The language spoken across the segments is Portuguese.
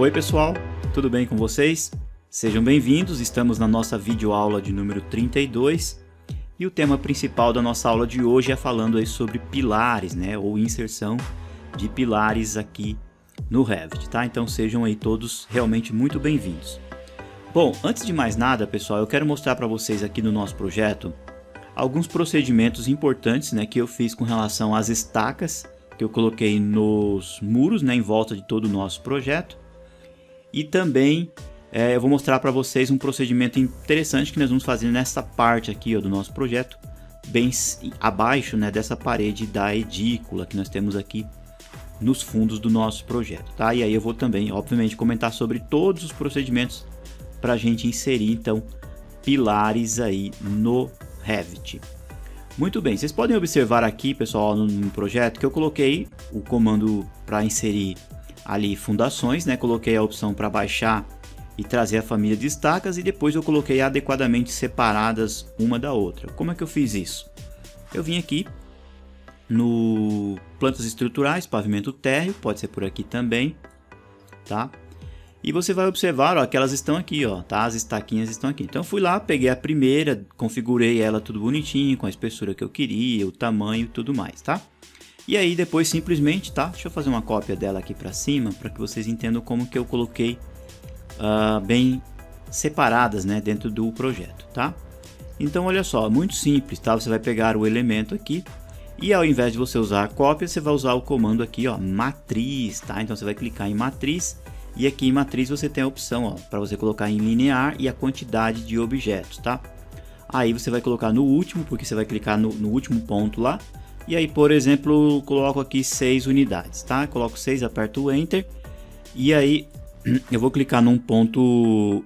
Oi pessoal, tudo bem com vocês? Sejam bem-vindos, estamos na nossa videoaula de número 32 e o tema principal da nossa aula de hoje é falando aí sobre pilares, né, ou inserção de pilares aqui no Revit, tá? Então sejam aí todos realmente muito bem-vindos. Bom, antes de mais nada pessoal, eu quero mostrar para vocês aqui no nosso projeto alguns procedimentos importantes, né, que eu fiz com relação às estacas que eu coloquei nos muros, né, em volta de todo o nosso projeto. E também eu vou mostrar para vocês um procedimento interessante que nós vamos fazer nessa parte aqui ó, do nosso projeto, bem abaixo, né, dessa parede da edícula que nós temos aqui nos fundos do nosso projeto, tá? E aí eu vou também, obviamente, comentar sobre todos os procedimentos para a gente inserir então pilares aí no Revit. Muito bem, vocês podem observar aqui, pessoal, no projeto que eu coloquei o comando para inserir ali fundações, né? Coloquei a opção para baixar e trazer a família de estacas e depois eu coloquei adequadamente separadas uma da outra. Como é que eu fiz isso? Eu vim aqui no plantas estruturais, pavimento térreo, pode ser por aqui também, tá? E você vai observar, ó, que elas estão aqui, ó, tá? As estaquinhas estão aqui. Então eu fui lá, peguei a primeira, configurei ela tudo bonitinho, com a espessura que eu queria, o tamanho e tudo mais, tá? E aí depois simplesmente, tá? Deixa eu fazer uma cópia dela aqui para cima, para que vocês entendam como que eu coloquei bem separadas, né, dentro do projeto, tá? Então olha só, muito simples, tá? Você vai pegar o elemento aqui e ao invés de você usar a cópia, você vai usar o comando aqui, ó, matriz, tá? Então você vai clicar em matriz e aqui em matriz você tem a opção, ó, para você colocar em linear e a quantidade de objetos, tá? Aí você vai colocar no último, porque você vai clicar no último ponto lá. E aí, por exemplo, coloco aqui 6 unidades, tá? Coloco 6, aperto o Enter. E aí, eu vou clicar num ponto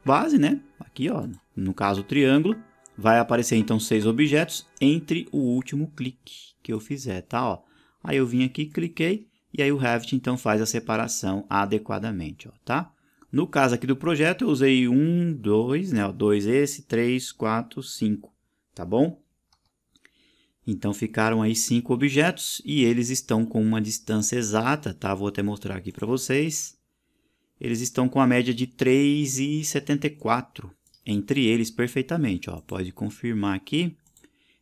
base, né? Aqui, ó, no caso o triângulo. Vai aparecer então 6 objetos entre o último clique que eu fizer, tá? Ó. Aí eu vim aqui, cliquei. E aí o Revit então faz a separação adequadamente, ó, tá? No caso aqui do projeto, eu usei 1, 2, né? 2 esse, 3, 4, 5, tá bom? Então ficaram aí 5 objetos e eles estão com uma distância exata, tá? Vou até mostrar aqui para vocês. Eles estão com a média de 3,74 entre eles perfeitamente, ó. Pode confirmar aqui.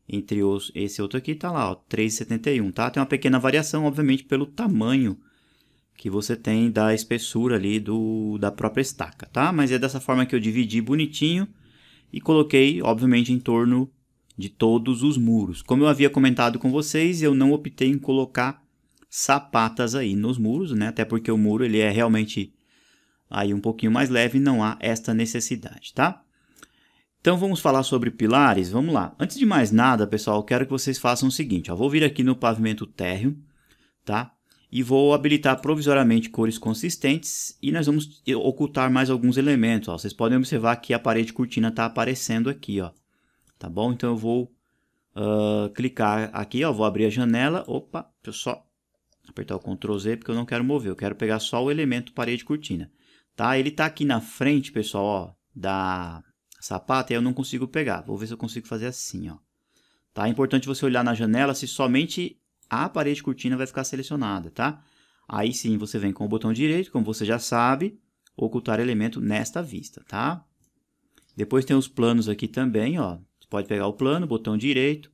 Entre esse outro aqui tá lá, ó, 3,71, tá? Tem uma pequena variação, obviamente, pelo tamanho que você tem da espessura ali da própria estaca, tá? Mas é dessa forma que eu dividi bonitinho e coloquei, obviamente, em torno de todos os muros. Como eu havia comentado com vocês, eu não optei em colocar sapatas aí nos muros, né? Até porque o muro ele é realmente aí um pouquinho mais leve e não há esta necessidade, tá? Então vamos falar sobre pilares, vamos lá. Antes de mais nada, pessoal, eu quero que vocês façam o seguinte, ó, vou vir aqui no pavimento térreo, tá? E vou habilitar provisoriamente cores consistentes e nós vamos ocultar mais alguns elementos, ó. Vocês podem observar que a parede cortina está aparecendo aqui, ó. Tá bom? Então eu vou clicar aqui, ó, vou abrir a janela. Opa, deixa eu só apertar o Ctrl Z porque eu não quero mover, eu quero pegar só o elemento parede cortina. Tá? Ele está aqui na frente, pessoal, ó, da sapata e eu não consigo pegar. Vou ver se eu consigo fazer assim, ó. Tá? É importante você olhar na janela se somente a parede cortina vai ficar selecionada, tá? Aí sim você vem com o botão direito, como você já sabe, ocultar elemento nesta vista, tá? Depois tem os planos aqui também, ó. Pode pegar o plano, botão direito,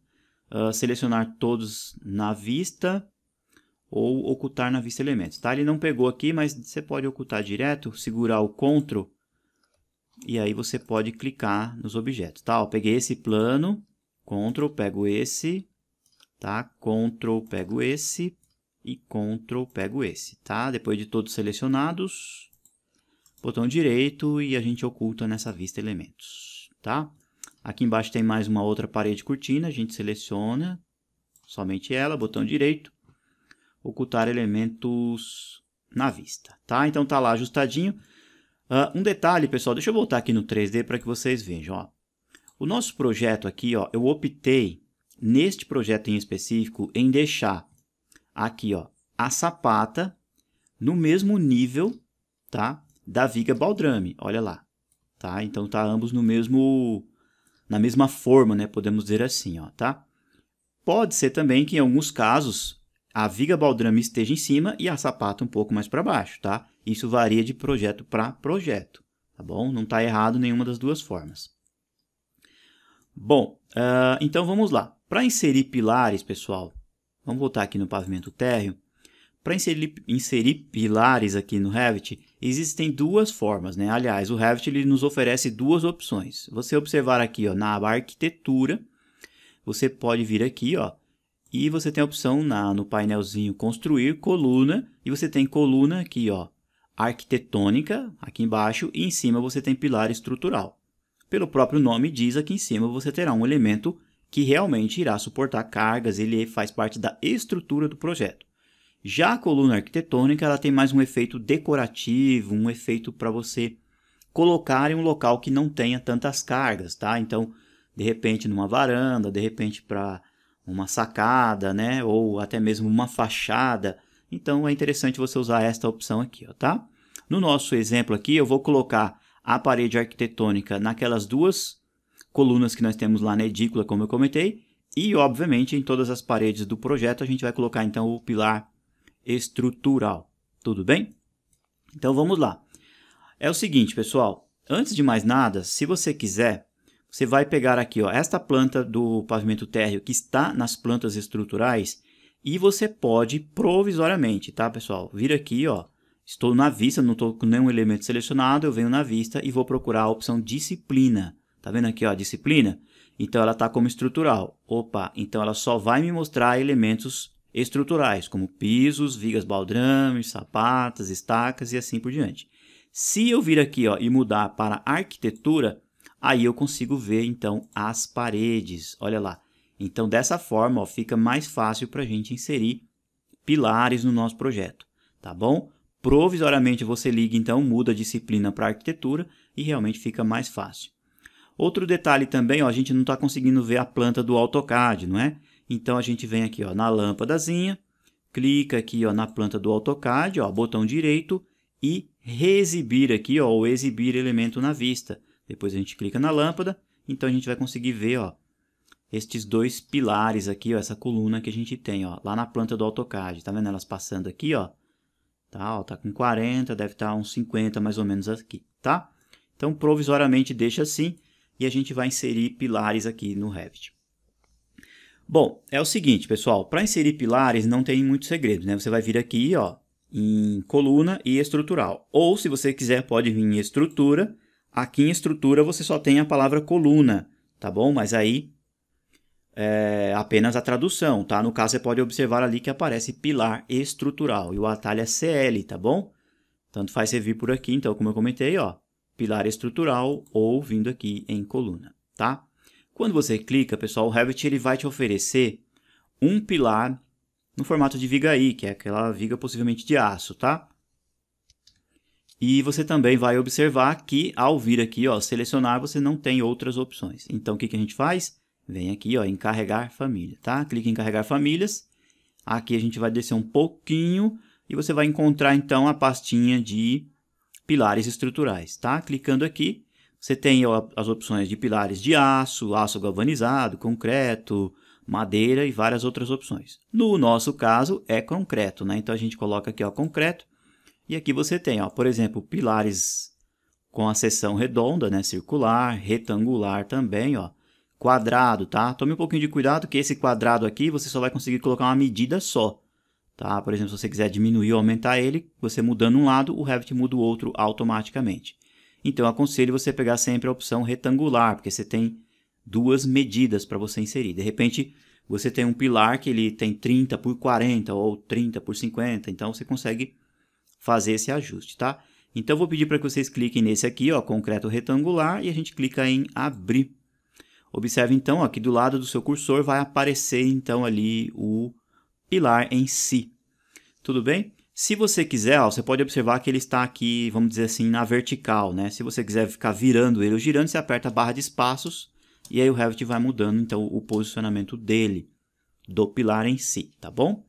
selecionar todos na vista ou ocultar na vista elementos, tá? Ele não pegou aqui, mas você pode ocultar direto, segurar o Ctrl e aí você pode clicar nos objetos, tá? Ó, peguei esse plano, Ctrl, pego esse, tá? Ctrl, pego esse e Ctrl, pego esse, tá? Depois de todos selecionados, botão direito e a gente oculta nessa vista elementos, tá? Aqui embaixo tem mais uma outra parede cortina, a gente seleciona somente ela, botão direito, ocultar elementos na vista, tá? Então tá lá ajustadinho. Um detalhe, pessoal, deixa eu voltar aqui no 3D para que vocês vejam, ó. O nosso projeto aqui, ó, eu optei, neste projeto em específico, em deixar aqui, ó, a sapata no mesmo nível, tá? Da viga baldrame, olha lá, tá? Então tá ambos no mesmo... na mesma forma, né? Podemos dizer assim, ó, tá? Pode ser também que em alguns casos a viga baldrame esteja em cima e a sapata um pouco mais para baixo, tá? Isso varia de projeto para projeto, tá bom? Não está errado nenhuma das duas formas. Bom, então vamos lá. Para inserir pilares, pessoal, vamos voltar aqui no pavimento térreo. Para inserir pilares aqui no Revit, existem duas formas, né? Aliás, o Revit ele nos oferece duas opções. Você observar aqui, ó, na aba arquitetura, você pode vir aqui, ó, e você tem a opção no painelzinho construir coluna, e você tem coluna aqui, ó, arquitetônica, aqui embaixo, e em cima você tem pilar estrutural. Pelo próprio nome diz, aqui em cima você terá um elemento que realmente irá suportar cargas, ele faz parte da estrutura do projeto. Já a coluna arquitetônica, ela tem mais um efeito decorativo, um efeito para você colocar em um local que não tenha tantas cargas, tá? Então, de repente numa varanda, de repente para uma sacada, né? Ou até mesmo uma fachada. Então, é interessante você usar esta opção aqui, ó, tá? No nosso exemplo aqui, eu vou colocar a parede arquitetônica naquelas duas colunas que nós temos lá na edícula, como eu comentei, e, obviamente, em todas as paredes do projeto, a gente vai colocar, então, o pilar estrutural. Tudo bem? Então, vamos lá. É o seguinte, pessoal, antes de mais nada, se você quiser, você vai pegar aqui, ó, esta planta do pavimento térreo que está nas plantas estruturais e você pode provisoriamente, tá, pessoal? Vir aqui, ó, estou na vista, não estou com nenhum elemento selecionado, eu venho na vista e vou procurar a opção disciplina. Tá vendo aqui, ó, disciplina? Então, ela está como estrutural. Opa, então ela só vai me mostrar elementos estruturais, como pisos, vigas baldrames, sapatas, estacas e assim por diante. Se eu vir aqui, ó, e mudar para arquitetura, aí eu consigo ver, então, as paredes. Olha lá. Então, dessa forma, ó, fica mais fácil para a gente inserir pilares no nosso projeto, tá bom? Provisoriamente você liga, então, muda a disciplina para arquitetura e realmente fica mais fácil. Outro detalhe também, ó, a gente não está conseguindo ver a planta do AutoCAD, não é? Então, a gente vem aqui, ó, na lâmpadazinha, clica aqui, ó, na planta do AutoCAD, ó, botão direito e reexibir aqui, ó, ou exibir elemento na vista. Depois a gente clica na lâmpada, então a gente vai conseguir ver, ó, estes dois pilares aqui, ó, essa coluna que a gente tem, ó, lá na planta do AutoCAD. Tá vendo elas passando aqui, ó? Tá, ó, tá com 40, deve estar uns 50 mais ou menos aqui, tá? Então, provisoriamente deixa assim e a gente vai inserir pilares aqui no Revit. Bom, é o seguinte, pessoal, para inserir pilares não tem muito segredo, né? Você vai vir aqui, ó, em coluna e estrutural. Ou, se você quiser, pode vir em estrutura. Aqui em estrutura você só tem a palavra coluna, tá bom? Mas aí é apenas a tradução, tá? No caso, você pode observar ali que aparece pilar estrutural e o atalho é CL, tá bom? Tanto faz você vir por aqui, então, como eu comentei, ó, pilar estrutural ou vindo aqui em coluna, tá? Quando você clica, pessoal, o Revit ele vai te oferecer um pilar no formato de viga I, que é aquela viga possivelmente de aço, tá? E você também vai observar que ao vir aqui, ó, selecionar, você não tem outras opções. Então, o que a gente faz? Vem aqui, ó, em carregar família, tá? Clica em carregar famílias. Aqui a gente vai descer um pouquinho e você vai encontrar, então, a pastinha de pilares estruturais, tá? Clicando aqui, você tem, ó, as opções de pilares de aço, aço galvanizado, concreto, madeira e várias outras opções. No nosso caso, é concreto, né? Então, a gente coloca aqui, ó, concreto. E aqui você tem, ó, por exemplo, pilares com a seção redonda, né, circular, retangular também, ó, quadrado, tá? Tome um pouquinho de cuidado que esse quadrado aqui você só vai conseguir colocar uma medida só, tá? Por exemplo, se você quiser diminuir ou aumentar ele, você mudando um lado, o Revit muda o outro automaticamente. Então, eu aconselho você pegar sempre a opção retangular, porque você tem duas medidas para você inserir. De repente, você tem um pilar que ele tem 30 por 40 ou 30 por 50, então você consegue fazer esse ajuste, tá? Então, eu vou pedir para que vocês cliquem nesse aqui, ó, concreto retangular, e a gente clica em abrir. Observe, então, ó, que do lado do seu cursor vai aparecer, então, ali o pilar em si. Tudo bem? Se você quiser, ó, você pode observar que ele está aqui, vamos dizer assim, na vertical, né? Se você quiser ficar virando ele ou girando, você aperta a barra de espaços, e aí o Revit vai mudando, então, o posicionamento dele, do pilar em si, tá bom?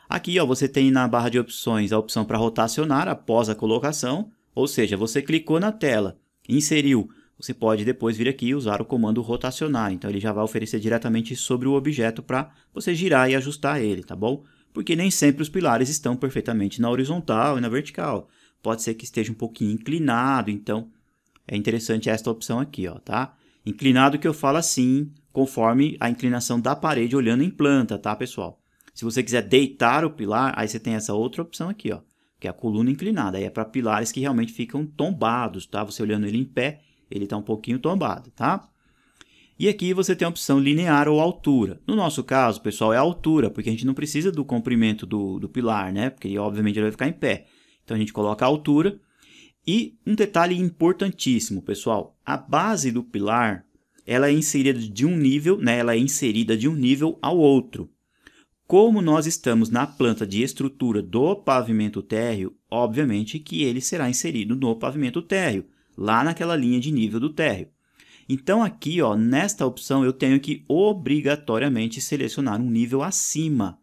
Aqui, ó, você tem na barra de opções a opção para rotacionar após a colocação, ou seja, você clicou na tela, inseriu, você pode depois vir aqui e usar o comando rotacionar. Então, ele já vai oferecer diretamente sobre o objeto para você girar e ajustar ele, tá bom? Porque nem sempre os pilares estão perfeitamente na horizontal e na vertical. pode ser que esteja um pouquinho inclinado, então é interessante esta opção aqui, ó, tá? Inclinado que eu falo assim, conforme a inclinação da parede olhando em planta, tá, pessoal? Se você quiser deitar o pilar, aí você tem essa outra opção aqui, ó, que é a coluna inclinada. Aí é para pilares que realmente ficam tombados, tá? Você olhando ele em pé, ele está um pouquinho tombado, tá? E aqui você tem a opção linear ou altura. No nosso caso, pessoal, é a altura, porque a gente não precisa do comprimento do pilar, né? Porque obviamente ele vai ficar em pé. Então a gente coloca a altura. E um detalhe importantíssimo, pessoal, a base do pilar, ela é inserida de um nível, né? Ela é inserida de um nível ao outro. Como nós estamos na planta de estrutura do pavimento térreo, obviamente que ele será inserido no pavimento térreo, lá naquela linha de nível do térreo. Então aqui, ó, nesta opção, eu tenho que obrigatoriamente selecionar um nível acima,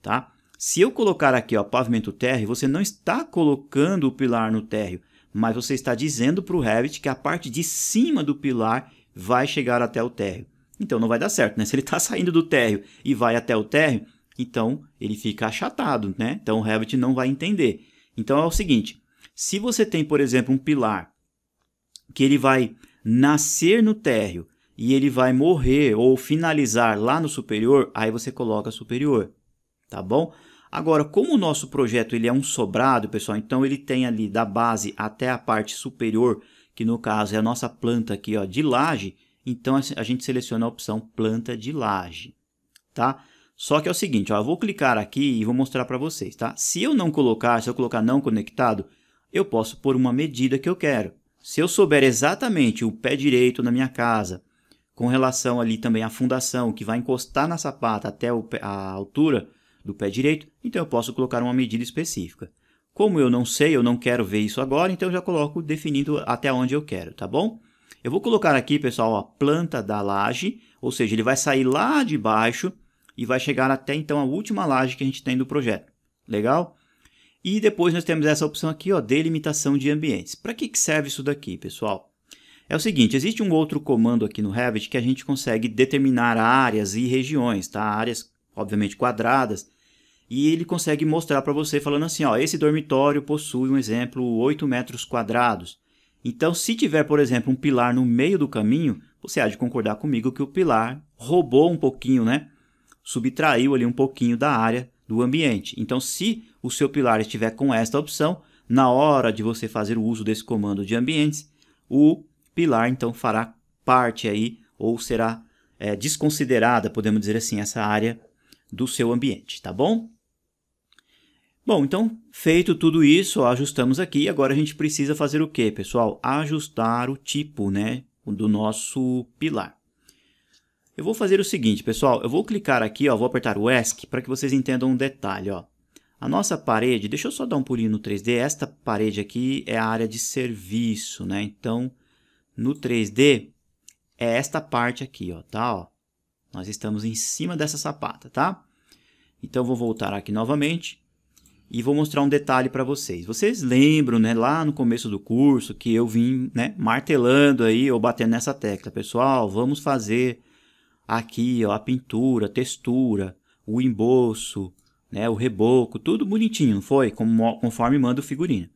tá? Se eu colocar aqui, ó, pavimento térreo, você não está colocando o pilar no térreo, mas você está dizendo para o Revit que a parte de cima do pilar vai chegar até o térreo. Então não vai dar certo, né? Se ele está saindo do térreo e vai até o térreo, então ele fica achatado, né? Então o Revit não vai entender. Então é o seguinte, se você tem, por exemplo, um pilar que ele vai nascer no térreo e ele vai morrer ou finalizar lá no superior, aí você coloca superior, tá bom? Agora, como o nosso projeto ele é um sobrado, pessoal, então ele tem ali da base até a parte superior, que no caso é a nossa planta aqui, ó, de laje, então a gente seleciona a opção planta de laje, tá? Só que é o seguinte, ó, eu vou clicar aqui e vou mostrar para vocês, tá? Se eu não colocar, se eu colocar não conectado, eu posso pôr uma medida que eu quero. Se eu souber exatamente o pé direito na minha casa, com relação ali também à fundação, que vai encostar na sapata até a altura do pé direito, então eu posso colocar uma medida específica. Como eu não sei, eu não quero ver isso agora, então eu já coloco definindo até onde eu quero, tá bom? Eu vou colocar aqui, pessoal, a planta da laje, ou seja, ele vai sair lá de baixo e vai chegar até então a última laje que a gente tem do projeto. Legal? E depois nós temos essa opção aqui, ó, delimitação de ambientes. Para que serve isso daqui, pessoal? É o seguinte, existe um outro comando aqui no Revit que a gente consegue determinar áreas e regiões, tá? Áreas, obviamente, quadradas. E ele consegue mostrar para você falando assim, ó, esse dormitório possui, um exemplo, 8 metros quadrados. Então, se tiver, por exemplo, um pilar no meio do caminho, você há de concordar comigo que o pilar roubou um pouquinho, né? Subtraiu ali um pouquinho da área do ambiente. Então, se o seu pilar estiver com esta opção, na hora de você fazer o uso desse comando de ambientes, o pilar então fará parte aí, ou será desconsiderada, podemos dizer assim, essa área do seu ambiente, tá bom? Bom, então, feito tudo isso, ó, ajustamos aqui, agora a gente precisa fazer o quê, pessoal? Ajustar o tipo, né, do nosso pilar. Eu vou fazer o seguinte, pessoal, eu vou clicar aqui, ó, vou apertar o ESC para que vocês entendam um detalhe, ó. A nossa parede, deixa eu só dar um pulinho no 3D, esta parede aqui é a área de serviço, né? Então, no 3D, é esta parte aqui, ó, tá? Ó, nós estamos em cima dessa sapata, tá? Então, vou voltar aqui novamente e vou mostrar um detalhe para vocês. Vocês lembram, né, lá no começo do curso, que eu vim, né, martelando aí, ou batendo nessa tecla. Pessoal, vamos fazer aqui, ó, a pintura, a textura, o emboço, né, o reboco, tudo bonitinho, não foi? Conforme manda o figurino.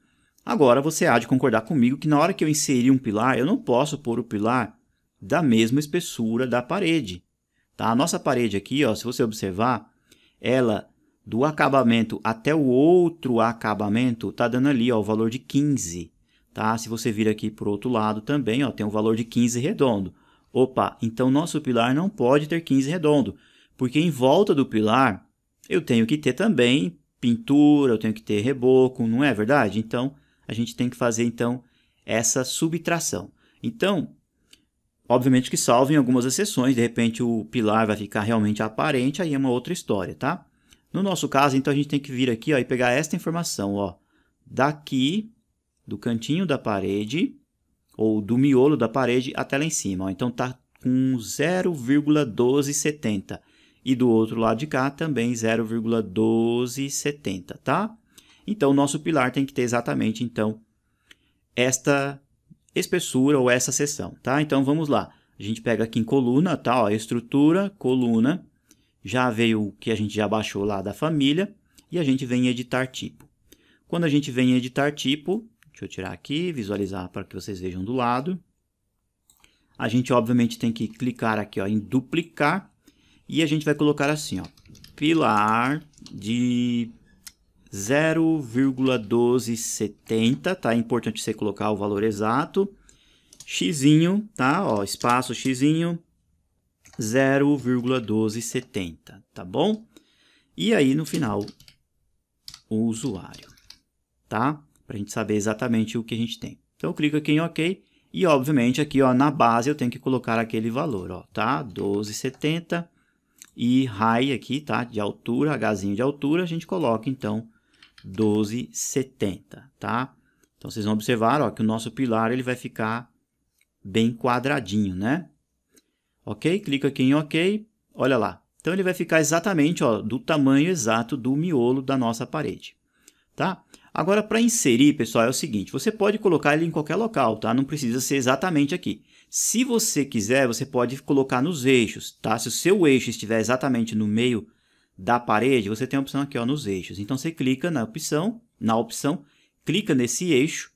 Agora você há de concordar comigo que na hora que eu inserir um pilar, eu não posso pôr o pilar da mesma espessura da parede. Tá? A nossa parede aqui, ó, se você observar, ela do acabamento até o outro acabamento está dando ali, ó, o valor de 15. Tá? Se você vir aqui para o outro lado também, ó, tem um valor de 15 redondo. Opa, então nosso pilar não pode ter 15 redondo, porque em volta do pilar eu tenho que ter também pintura, eu tenho que ter reboco, não é verdade? Então, a gente tem que fazer então essa subtração. Então, obviamente que salvo em algumas exceções, de repente o pilar vai ficar realmente aparente, aí é uma outra história, tá? No nosso caso, então, a gente tem que vir aqui, ó, e pegar esta informação, ó, daqui, do cantinho da parede, ou do miolo da parede até lá em cima. Ó. Então, está com 0,1270. E do outro lado de cá também 0,1270, tá? Então, o nosso pilar tem que ter exatamente, então, esta espessura ou essa seção, tá? Então, vamos lá. A gente pega aqui em coluna, tá? Ó, estrutura, coluna. Já veio o que a gente já baixou lá da família. E a gente vem em editar tipo. Quando a gente vem em editar tipo, deixa eu tirar aqui, visualizar para que vocês vejam do lado. A gente obviamente tem que clicar aqui ó, em duplicar e a gente vai colocar assim, ó, pilar de 0,1270, tá? É importante você colocar o valor exato. Xzinho, tá? Ó, espaço xzinho, 0,1270, tá bom? E aí no final o usuário, tá? Pra gente saber exatamente o que a gente tem. Então eu clico aqui em OK e obviamente aqui ó, na base eu tenho que colocar aquele valor, ó, tá? 1270 e high aqui, tá? De altura, Hzinho de altura, a gente coloca então 1270, tá? Então vocês vão observar ó, que o nosso pilar ele vai ficar bem quadradinho, né? Ok? Clica aqui em OK, olha lá. Então ele vai ficar exatamente ó, do tamanho exato do miolo da nossa parede, tá? Agora para inserir, pessoal, é o seguinte, você pode colocar ele em qualquer local, tá? Não precisa ser exatamente aqui. Se você quiser, você pode colocar nos eixos, tá? Se o seu eixo estiver exatamente no meio da parede, você tem a opção aqui ó, nos eixos. Então você clica na opção, clica nesse eixo,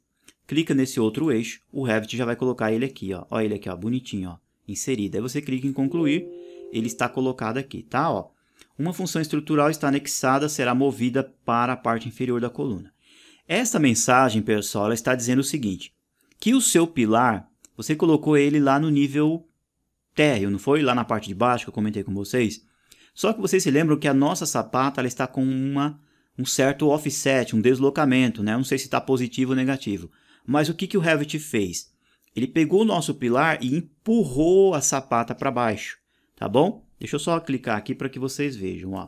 clica nesse outro eixo, o Revit já vai colocar ele aqui, ó. Olha ele aqui, ó, bonitinho, ó, inserido. Aí você clica em concluir, ele está colocado aqui, tá? Ó. Uma função estrutural está anexada, será movida para a parte inferior da coluna. Esta mensagem, pessoal, ela está dizendo o seguinte, que o seu pilar, você colocou ele lá no nível térreo, não foi? Lá na parte de baixo que eu comentei com vocês. Só que vocês se lembram que a nossa sapata ela está com um certo offset, um deslocamento, né? Não sei se está positivo ou negativo. Mas o que o Revit fez? Ele pegou o nosso pilar e empurrou a sapata para baixo, tá bom? Deixa eu só clicar aqui para que vocês vejam, ó.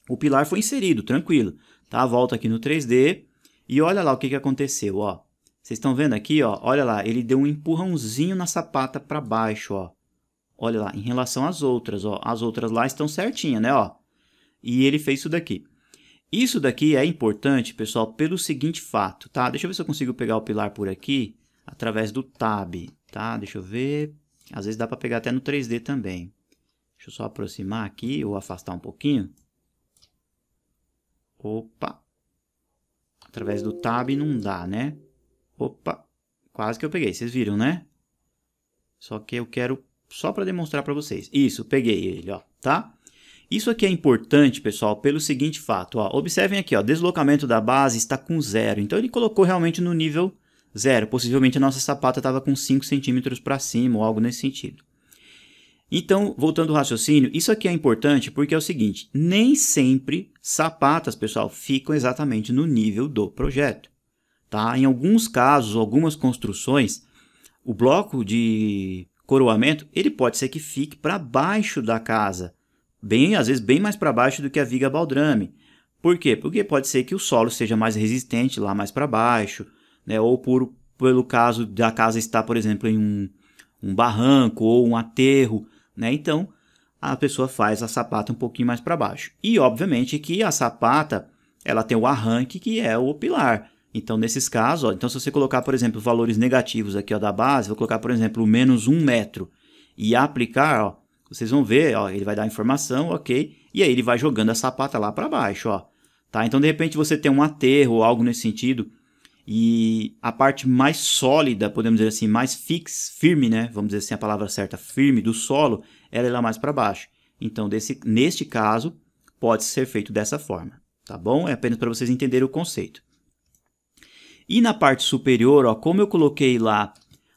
O pilar foi inserido, tranquilo, tá? Volta aqui no 3D e olha lá o que aconteceu, ó. Vocês estão vendo aqui, ó? Olha lá, ele deu um empurrãozinho na sapata para baixo, ó. Olha lá, em relação às outras, ó. As outras lá estão certinhas, né, ó? E ele fez isso daqui. Isso daqui é importante, pessoal, pelo seguinte fato, tá? Deixa eu ver se eu consigo pegar o pilar por aqui, através do Tab, tá? Deixa eu ver. Às vezes dá para pegar até no 3D também. Deixa eu só aproximar aqui ou afastar um pouquinho. Opa! Através do Tab não dá, né? Opa! Quase que eu peguei, vocês viram, né? Só que eu quero só para demonstrar para vocês. Isso, peguei ele, ó, tá? Isso aqui é importante, pessoal, pelo seguinte fato, ó. Observem aqui, ó, deslocamento da base está com 0. Então, ele colocou realmente no nível 0. Possivelmente, a nossa sapata estava com 5 centímetros para cima ou algo nesse sentido. Então, voltando ao raciocínio, isso aqui é importante porque é o seguinte, nem sempre sapatas, pessoal, ficam exatamente no nível do projeto. Tá? Em alguns casos, algumas construções, o bloco de coroamento, ele pode ser que fique para baixo da casa. Às vezes bem mais para baixo do que a viga baldrame. Por quê? Porque pode ser que o solo seja mais resistente lá mais para baixo, né? Ou pelo caso da casa estar, por exemplo, em um barranco ou um aterro, né? Então, a pessoa faz a sapata um pouquinho mais para baixo. E, obviamente, que a sapata ela tem o arranque, que é o pilar. Então, nesses casos, ó, então se você colocar, por exemplo, valores negativos aqui ó, da base, vou colocar, por exemplo, menos 1 metro e aplicar, ó, vocês vão ver, ó, ele vai dar a informação, ok, e aí ele vai jogando a sapata lá para baixo, ó, tá? Então, de repente, você tem um aterro ou algo nesse sentido, e a parte mais sólida, podemos dizer assim, mais firme, né? Vamos dizer assim a palavra certa, firme do solo, ela é lá mais para baixo. Então, neste caso, pode ser feito dessa forma, tá bom? É apenas para vocês entenderem o conceito. E na parte superior, ó, como eu coloquei lá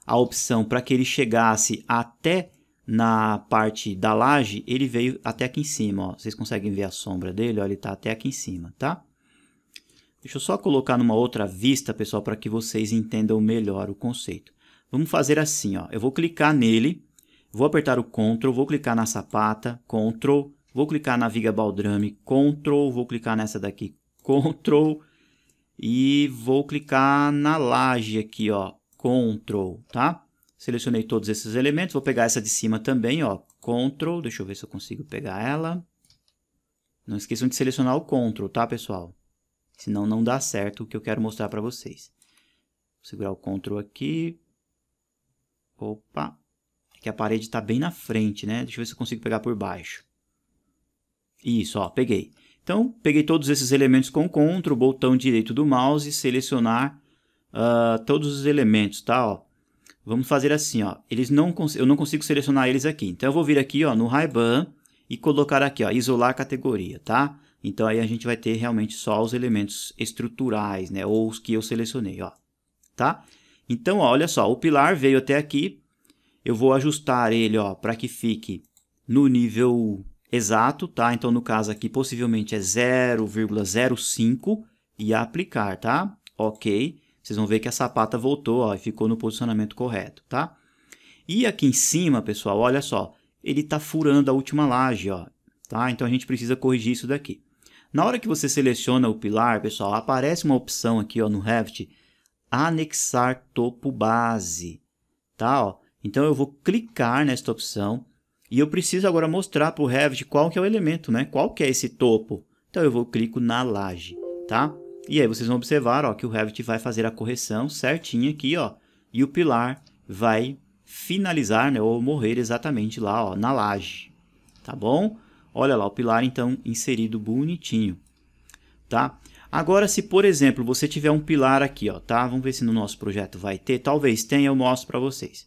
a opção para que ele chegasse até na parte da laje, ele veio até aqui em cima, ó. Vocês conseguem ver a sombra dele? Ó, ele está até aqui em cima, tá? Deixa eu só colocar numa outra vista, pessoal, para que vocês entendam melhor o conceito. Vamos fazer assim, ó. Eu vou clicar nele, vou apertar o Ctrl, vou clicar na sapata, Ctrl, vou clicar na viga baldrame, Ctrl, vou clicar nessa daqui, Ctrl, e vou clicar na laje aqui, ó, Ctrl, tá? Selecionei todos esses elementos, vou pegar essa de cima também, ó, Ctrl, deixa eu ver se eu consigo pegar ela. Não esqueçam de selecionar o Ctrl, tá, pessoal? Senão não dá certo o que eu quero mostrar para vocês. Vou segurar o Ctrl aqui. Opa, aqui a parede está bem na frente, né? Deixa eu ver se eu consigo pegar por baixo. Isso, ó, peguei. Então, peguei todos esses elementos com CTRL, botão direito do mouse e selecionar todos os elementos, tá? Ó. Vamos fazer assim, ó. Eu não consigo selecionar eles aqui. Então, eu vou vir aqui, ó, no Ray-Ban e colocar aqui, ó, isolar categoria, tá? Então, aí a gente vai ter realmente só os elementos estruturais, né? Ou os que eu selecionei, ó. Tá? Então, ó, olha só, o pilar veio até aqui. Eu vou ajustar ele, ó, para que fique no nível exato, tá? Então, no caso aqui, possivelmente é 0,05 e aplicar, tá? Ok. Vocês vão ver que a sapata voltou, ó, e ficou no posicionamento correto, tá? E aqui em cima, pessoal, olha só, ele está furando a última laje, ó, tá? Então, a gente precisa corrigir isso daqui. Na hora que você seleciona o pilar, pessoal, aparece uma opção aqui, ó, no Revit, anexar topo base, tá? Ó. Então, eu vou clicar nesta opção e eu preciso agora mostrar para o Revit qual que é o elemento, né? Qual que é esse topo. Então, eu vou clico na laje, tá? E aí, vocês vão observar, ó, que o Revit vai fazer a correção certinha aqui, ó, e o pilar vai finalizar, né, ou morrer exatamente lá, ó, na laje, tá bom? Olha lá, o pilar, então, inserido bonitinho, tá? Agora, se, por exemplo, você tiver um pilar aqui, ó, tá? Vamos ver se no nosso projeto vai ter. Talvez tenha, eu mostro para vocês.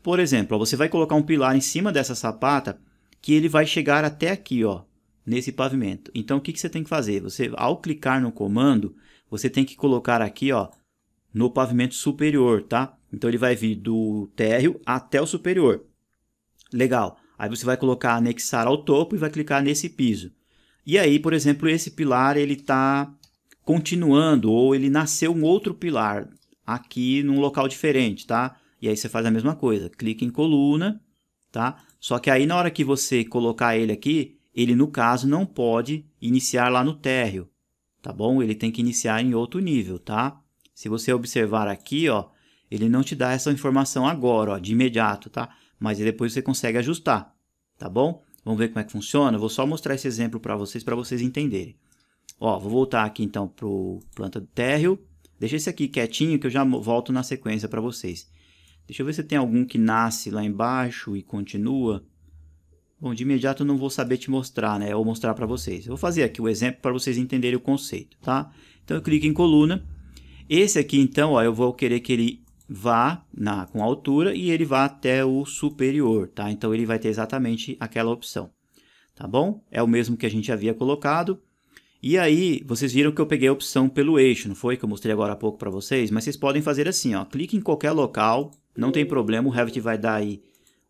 Por exemplo, ó, você vai colocar um pilar em cima dessa sapata que ele vai chegar até aqui, ó, nesse pavimento. Então, o que você tem que fazer? Você, ao clicar no comando, você tem que colocar aqui, ó, no pavimento superior, tá? Então, ele vai vir do térreo até o superior. Legal. Aí você vai colocar anexar ao topo e vai clicar nesse piso. E aí, por exemplo, esse pilar ele está continuando ou ele nasceu um outro pilar aqui num local diferente, tá? E aí você faz a mesma coisa, clica em coluna, tá? Só que aí na hora que você colocar ele aqui, ele no caso não pode iniciar lá no térreo, tá bom? Ele tem que iniciar em outro nível, tá? Se você observar aqui, ó, ele não te dá essa informação agora, ó, de imediato, tá? Mas depois você consegue ajustar, tá bom? Vamos ver como é que funciona? Eu vou só mostrar esse exemplo para vocês entenderem. Ó, vou voltar aqui então para o planta do térreo. Deixa esse aqui quietinho que eu já volto na sequência para vocês. Deixa eu ver se tem algum que nasce lá embaixo e continua. Bom, de imediato eu não vou saber te mostrar, né? Ou mostrar para vocês. Eu vou fazer aqui o exemplo para vocês entenderem o conceito, tá? Então eu clico em coluna. Esse aqui então, ó, eu vou querer que ele vá com altura e ele vá até o superior, tá? Então ele vai ter exatamente aquela opção, tá bom? É o mesmo que a gente havia colocado. E aí, vocês viram que eu peguei a opção pelo eixo, não foi? Que eu mostrei agora há pouco para vocês, mas vocês podem fazer assim, ó, clique em qualquer local, não tem problema, o Revit vai dar aí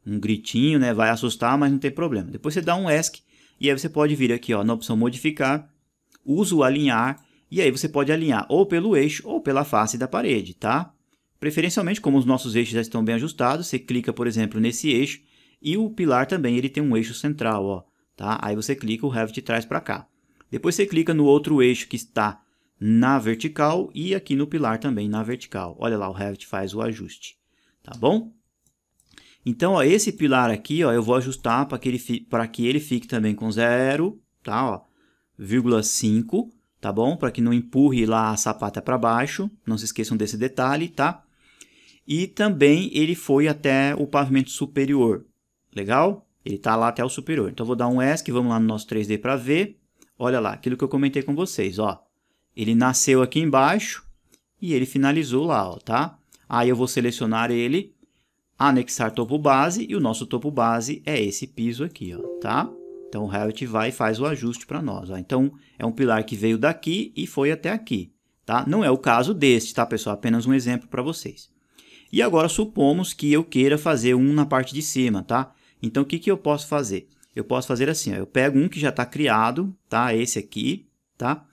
um gritinho, né? Vai assustar, mas não tem problema. Depois você dá um ESC e aí você pode vir aqui, ó, na opção modificar, usa o alinhar, e aí você pode alinhar ou pelo eixo ou pela face da parede, tá? Preferencialmente, como os nossos eixos já estão bem ajustados, você clica, por exemplo, nesse eixo e o pilar também ele tem um eixo central, ó, tá? Aí você clica, o Revit traz para cá. Depois você clica no outro eixo que está na vertical e aqui no pilar também na vertical. Olha lá, o Revit faz o ajuste, tá bom? Então, ó, esse pilar aqui, ó, eu vou ajustar para que ele fique também com 0, tá? Ó, 0,5, tá bom? Para que não empurre lá a sapata para baixo. Não se esqueçam desse detalhe, tá? E também ele foi até o pavimento superior. Legal? Ele está lá até o superior. Então, eu vou dar um ESC, vamos lá no nosso 3D para ver. Olha lá, aquilo que eu comentei com vocês, ó. Ele nasceu aqui embaixo e ele finalizou lá, ó, tá? Aí eu vou selecionar ele, anexar topo base, e o nosso topo base é esse piso aqui, ó, tá? Então, o Revit vai e faz o ajuste para nós, ó. Então, é um pilar que veio daqui e foi até aqui, tá? Não é o caso deste, tá, pessoal? Apenas um exemplo para vocês. E agora, supomos que eu queira fazer um na parte de cima, tá? Então, o que eu posso fazer? Eu posso fazer assim, ó, eu pego um que já está criado, tá? Esse aqui, tá?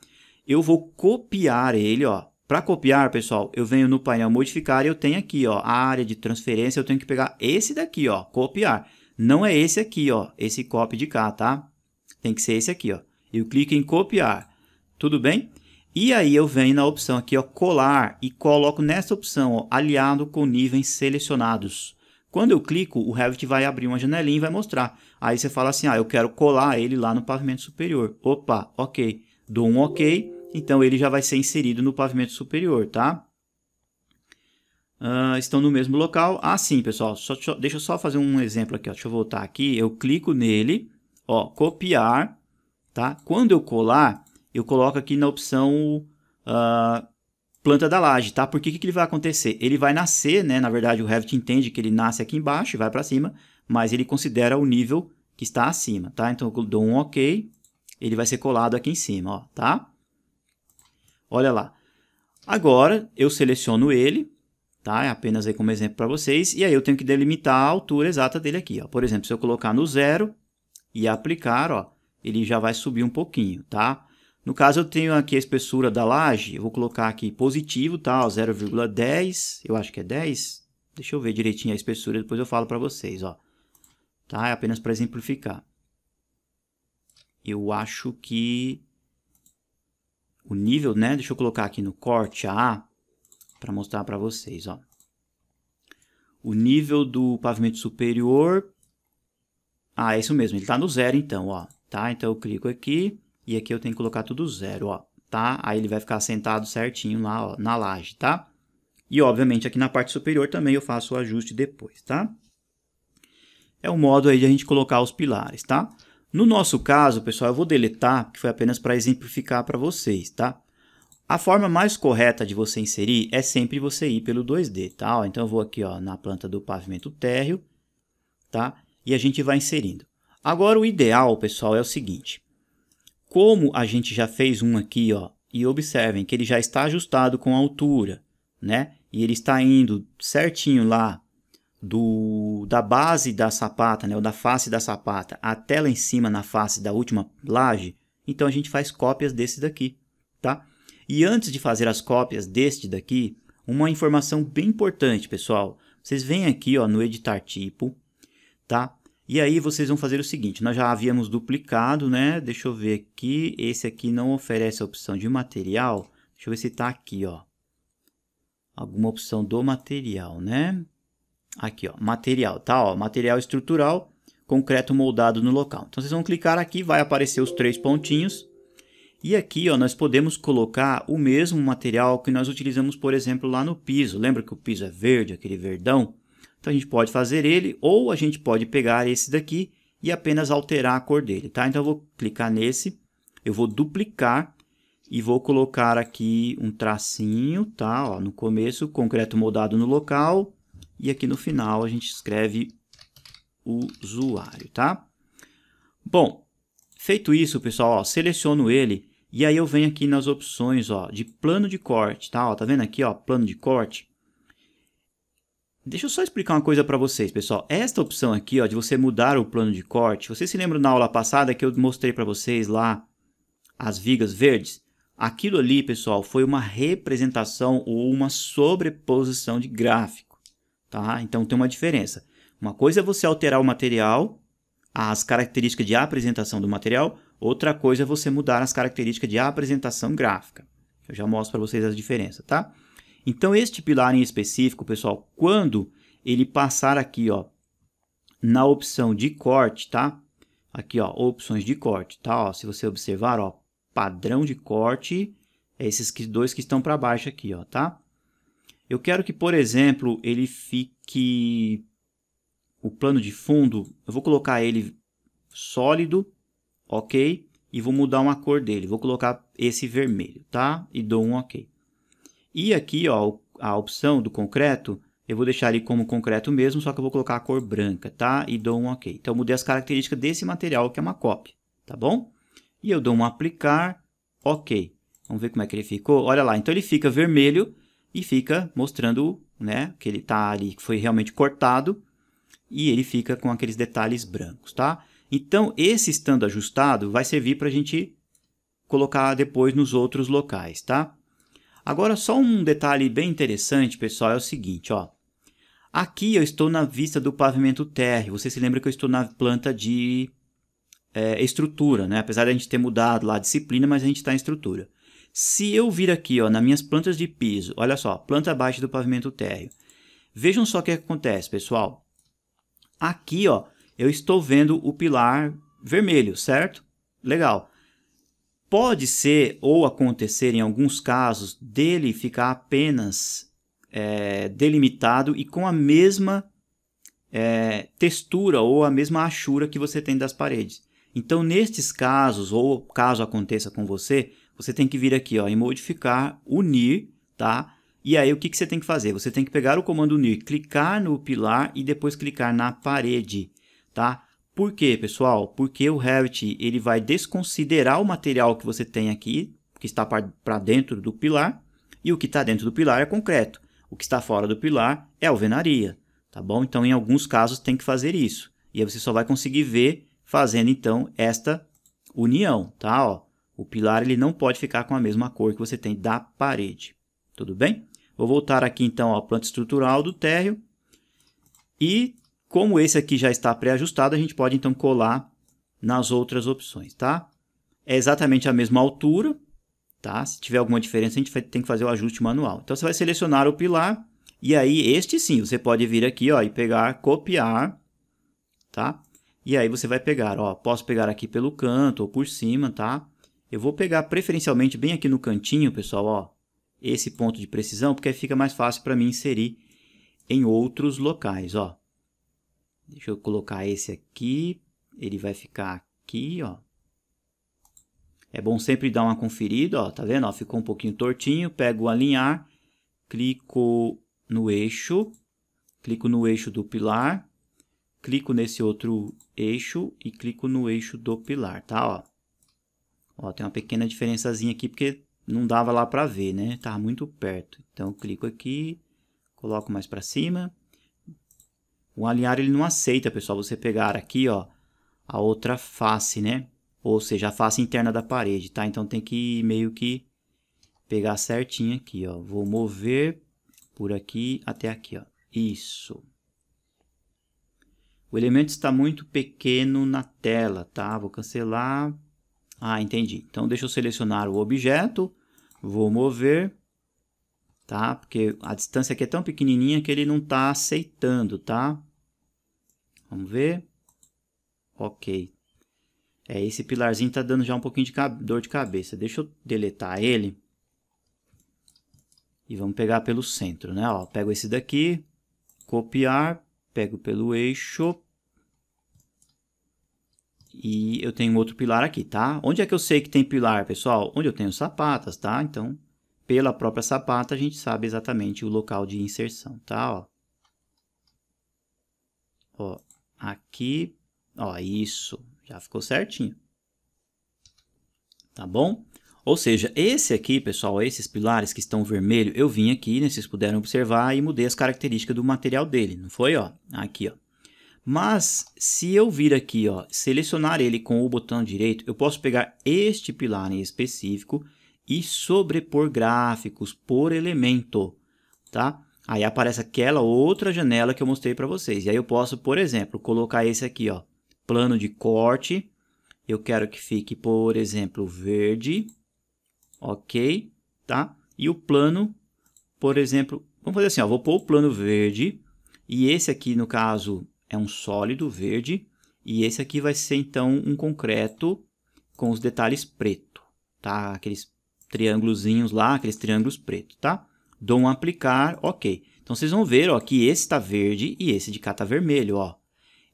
Eu vou copiar ele, ó. Para copiar, pessoal, eu venho no painel modificar e eu tenho aqui, ó, a área de transferência, eu tenho que pegar esse daqui, ó, copiar. Não é esse aqui, ó, esse copy de cá, tá? Tem que ser esse aqui, ó. Eu clico em copiar, tudo bem? E aí eu venho na opção aqui, ó, colar e coloco nessa opção, ó, aliado com níveis selecionados. Quando eu clico, o Revit vai abrir uma janelinha e vai mostrar. Aí você fala assim, ah, eu quero colar ele lá no pavimento superior. Opa, ok. Dou um ok, então ele já vai ser inserido no pavimento superior, tá? Estão no mesmo local. Ah, sim, pessoal. Deixa eu só fazer um exemplo aqui, ó. Deixa eu voltar aqui. Eu clico nele, ó, copiar, tá? Quando eu colar, eu coloco aqui na opção planta da laje, tá? Porque o que ele vai acontecer? Ele vai nascer, né? Na verdade, o Revit entende que ele nasce aqui embaixo e vai para cima, mas ele considera o nível que está acima, tá? Então, eu dou um OK, ele vai ser colado aqui em cima, ó, tá? Olha lá. Agora, eu seleciono ele, tá? É apenas aí como exemplo para vocês, e aí eu tenho que delimitar a altura exata dele aqui, ó. Por exemplo, se eu colocar no 0 e aplicar, ó, ele já vai subir um pouquinho, tá? No caso, eu tenho aqui a espessura da laje, eu vou colocar aqui positivo, tá? 0,10, eu acho que é 10. Deixa eu ver direitinho a espessura, depois eu falo para vocês, ó. Tá? É apenas para exemplificar. Eu acho que o nível, né? Deixa eu colocar aqui no corte A, para mostrar para vocês, ó. O nível do pavimento superior... Ah, é isso mesmo, ele está no 0 então, ó. Tá? Então eu clico aqui... E aqui eu tenho que colocar tudo 0, ó, tá? Aí ele vai ficar assentado certinho lá, ó, na laje, tá? E, obviamente, aqui na parte superior também eu faço o ajuste depois, tá? É um modo aí de a gente colocar os pilares, tá? No nosso caso, pessoal, eu vou deletar, que foi apenas para exemplificar para vocês, tá? A forma mais correta de você inserir é sempre você ir pelo 2D, tá? Ó, então eu vou aqui, ó, na planta do pavimento térreo, tá? E a gente vai inserindo. Agora, o ideal, pessoal, é o seguinte... Como a gente já fez um aqui, ó, e observem que ele já está ajustado com a altura, né? E ele está indo certinho lá da base da sapata, né? Ou da face da sapata até lá em cima na face da última laje. Então a gente faz cópias desse daqui, tá? E antes de fazer as cópias deste daqui, uma informação bem importante, pessoal. Vocês vêm aqui, ó, no editar tipo, tá? E aí vocês vão fazer o seguinte, nós já havíamos duplicado, né? Deixa eu ver aqui, esse aqui não oferece a opção de material. Deixa eu ver se está aqui, ó. Alguma opção do material, né? Aqui, ó, material, tá? Ó, material estrutural, concreto moldado no local. Então vocês vão clicar aqui, vai aparecer os 3 pontinhos. E aqui, ó, nós podemos colocar o mesmo material que nós utilizamos, por exemplo, lá no piso. Lembra que o piso é verde, aquele verdão? Então, a gente pode fazer ele, ou a gente pode pegar esse daqui e apenas alterar a cor dele, tá? Então, eu vou clicar nesse, eu vou duplicar e vou colocar aqui um tracinho, tá? Ó, no começo, concreto moldado no local, e aqui no final a gente escreve usuário, tá? Bom, feito isso, pessoal, ó, seleciono ele, e aí eu venho aqui nas opções, ó, de plano de corte, tá? Ó, tá vendo aqui, ó, plano de corte? Deixa eu só explicar uma coisa para vocês, pessoal. Esta opção aqui, ó, de você mudar o plano de corte, vocês se lembram na aula passada que eu mostrei para vocês lá as vigas verdes? Aquilo ali, pessoal, foi uma representação ou uma sobreposição de gráfico, tá? Então tem uma diferença. Uma coisa é você alterar o material, as características de apresentação do material, outra coisa é você mudar as características de apresentação gráfica. Eu já mostro para vocês as diferenças, tá? Então, este pilar em específico, pessoal, quando ele passar aqui, ó, na opção de corte, tá? Aqui, ó, opções de corte, tá? Ó, se você observar, ó, padrão de corte, é esses dois que estão para baixo aqui, ó, tá? Eu quero que, por exemplo, ele fique... O plano de fundo, eu vou colocar ele sólido, ok? E vou mudar uma cor dele, vou colocar esse vermelho, tá? E dou um ok. E aqui, ó, a opção do concreto, eu vou deixar ele como concreto mesmo, só que eu vou colocar a cor branca, tá? E dou um OK. Então, eu mudei as características desse material, que é uma cópia, tá bom? E eu dou um aplicar, OK. Vamos ver como é que ele ficou. Olha lá, então ele fica vermelho e fica mostrando, né, que ele tá ali, que foi realmente cortado, e ele fica com aqueles detalhes brancos, tá? Então, esse estando ajustado, vai servir para a gente colocar depois nos outros locais, tá? Agora, só um detalhe bem interessante, pessoal, é o seguinte, ó. Aqui eu estou na vista do pavimento térreo. Você se lembra que eu estou na planta de estrutura, né? Apesar de a gente ter mudado lá a disciplina, mas a gente está em estrutura. Se eu vir aqui, ó, nas minhas plantas de piso, olha só, planta abaixo do pavimento térreo. Vejam só o que acontece, pessoal. Aqui, ó, eu estou vendo o pilar vermelho, certo? Legal. Pode ser ou acontecer em alguns casos dele ficar apenas delimitado e com a mesma textura ou a mesma achura que você tem das paredes. Então, nestes casos, ou caso aconteça com você, você tem que vir aqui ó, em modificar, unir, tá? E aí o que você tem que fazer? Você tem que pegar o comando unir, clicar no pilar e depois clicar na parede, tá? Por quê, pessoal? Porque o Revit ele vai desconsiderar o material que você tem aqui, que está para dentro do pilar, e o que está dentro do pilar é concreto. O que está fora do pilar é alvenaria, tá bom? Então, em alguns casos, tem que fazer isso. E aí você só vai conseguir ver fazendo, então, esta união, tá? Ó, o pilar ele não pode ficar com a mesma cor que você tem da parede, tudo bem? Vou voltar aqui, então, à planta estrutural do térreo. E, como esse aqui já está pré-ajustado, a gente pode, então, colar nas outras opções, tá? É exatamente a mesma altura, tá? Se tiver alguma diferença, a gente tem que fazer o ajuste manual. Então, você vai selecionar o pilar. E aí, este sim, você pode vir aqui ó, e pegar, copiar, tá? E aí você vai pegar, ó, posso pegar aqui pelo canto ou por cima, tá? Eu vou pegar preferencialmente bem aqui no cantinho, pessoal, ó, esse ponto de precisão, porque aí fica mais fácil para mim inserir em outros locais, ó. Deixa eu colocar esse aqui, ele vai ficar aqui, ó. É bom sempre dar uma conferida, ó, tá vendo? Ó, ficou um pouquinho tortinho, pego o alinhar, clico no eixo do pilar, clico nesse outro eixo e clico no eixo do pilar, tá? Ó, ó tem uma pequena diferençazinha aqui porque não dava lá para ver, né? Tá muito perto. Então, eu clico aqui, coloco mais para cima. O alinhar ele não aceita, pessoal, você pegar aqui, ó, a outra face, né? Ou seja, a face interna da parede, tá? Então, tem que meio que pegar certinho aqui, ó. Vou mover por aqui até aqui, ó. Isso. O elemento está muito pequeno na tela, tá? Vou cancelar. Ah, entendi. Então, deixa eu selecionar o objeto. Vou mover, tá? Porque a distância aqui é tão pequenininha que ele não está aceitando, tá? Vamos ver. Ok. Esse pilarzinho está dando já um pouquinho de dor de cabeça. Deixa eu deletar ele. E vamos pegar pelo centro, né? Ó, pego esse daqui, copiar, pego pelo eixo. E eu tenho outro pilar aqui, tá? Onde é que eu sei que tem pilar, pessoal? Onde eu tenho sapatas, tá? Então, pela própria sapata, a gente sabe exatamente o local de inserção, tá? Ó, aqui, ó, isso, já ficou certinho. Tá bom? Ou seja, esse aqui, pessoal, esses pilares que estão vermelho, eu vim aqui, né? Vocês puderam observar e mudei as características do material dele, não foi? Ó, aqui, ó. Mas, se eu vir aqui, ó, selecionar ele com o botão direito, eu posso pegar este pilar em específico e sobrepor gráficos por elemento, tá? Aí aparece aquela outra janela que eu mostrei para vocês. E aí eu posso, por exemplo, colocar esse aqui, ó, plano de corte. Eu quero que fique, por exemplo, verde, ok, tá? E o plano, por exemplo, vamos fazer assim, ó, vou pôr o plano verde e esse aqui, no caso, é um sólido verde e esse aqui vai ser então um concreto com os detalhes preto, tá? Aqueles triângulozinhos lá, aqueles triângulos pretos, tá? Dou um aplicar, ok. Então vocês vão ver, ó, que esse está verde e esse de cá está vermelho, ó.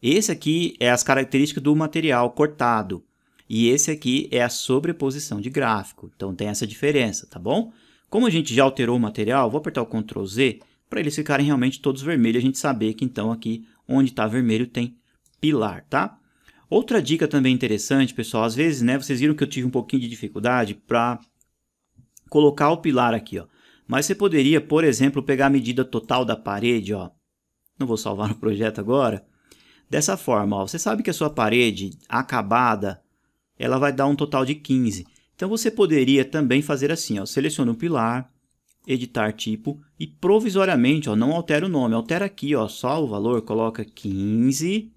Esse aqui é as características do material cortado e esse aqui é a sobreposição de gráfico. Então tem essa diferença, tá bom? Como a gente já alterou o material, vou apertar o Ctrl Z para eles ficarem realmente todos vermelhos, a gente saber que então aqui onde está vermelho tem pilar, tá? Outra dica também interessante, pessoal, às vezes, né, vocês viram que eu tive um pouquinho de dificuldade para colocar o pilar aqui, ó. Mas você poderia, por exemplo, pegar a medida total da parede, ó. Não vou salvar o projeto agora. Dessa forma, ó, você sabe que a sua parede acabada, ela vai dar um total de 15. Então você poderia também fazer assim, ó, seleciona o pilar, editar tipo e provisoriamente, ó, não altera o nome, altera aqui, ó, só o valor, coloca 15